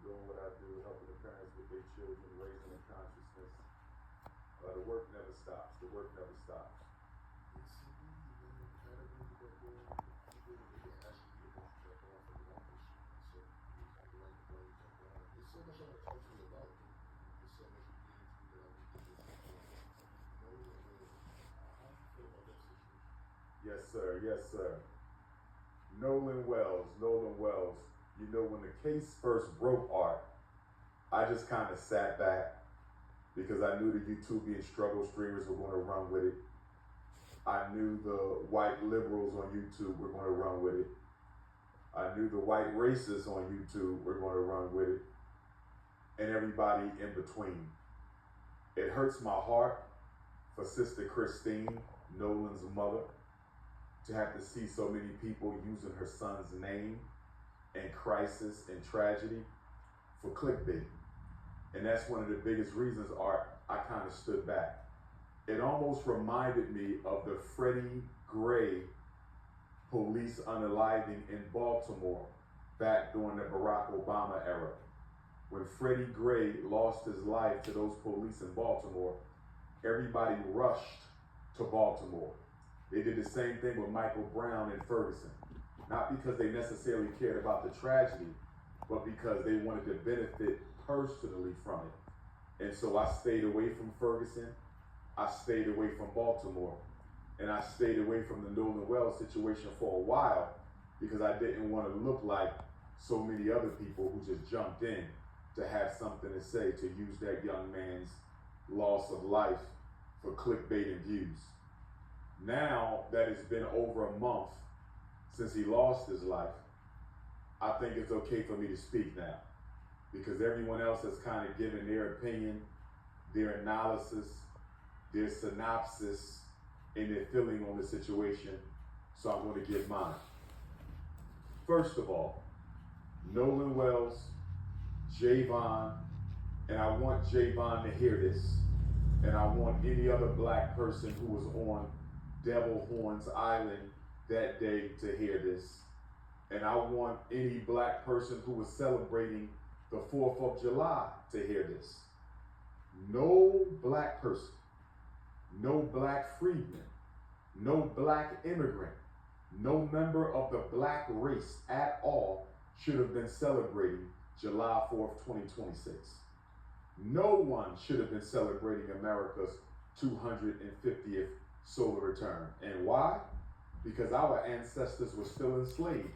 doing what I do, helping the parents with their children, raising their consciousness. The work never stops. The work never stops. Yes, sir. Yes, sir. Nolan Wells. When the case first broke, Art, I just kind of sat back because I knew the YouTubian struggle streamers were going to run with it. I knew the white liberals on YouTube were going to run with it. I knew the white racists on YouTube were going to run with it. And everybody in between. It hurts my heart for Sister Christine, Nolan's mother, to have to see so many people using her son's name and crisis and tragedy for clickbait. And that's one of the biggest reasons, Art, I kind of stood back. It almost reminded me of the Freddie Gray police unaliving in Baltimore back during the Barack Obama era. When Freddie Gray lost his life to those police in Baltimore, everybody rushed to Baltimore. They did the same thing with Michael Brown in Ferguson. Not because they necessarily cared about the tragedy, but because they wanted to benefit personally from it. And so I stayed away from Ferguson, I stayed away from Baltimore, and I stayed away from the Nolan Wells situation for a while because I didn't want to look like so many other people who just jumped in to have something to say, to use that young man's loss of life for clickbait and views. Now that it's been over a month since he lost his life, I think it's okay for me to speak now because everyone else has kind of given their opinion, their analysis, their synopsis, and their feeling on the situation, so I'm going to give mine. First of all, Nolan Wells, Javon, and I want Javon to hear this, and I want any other black person who was on Devil Horns Island that day to hear this. And I want any black person who was celebrating the 4th of July to hear this. No black person, no black freedman, no black immigrant, no member of the black race at all should have been celebrating July 4th, 2026. No one should have been celebrating America's 250th solar return. And why? Because our ancestors were still enslaved.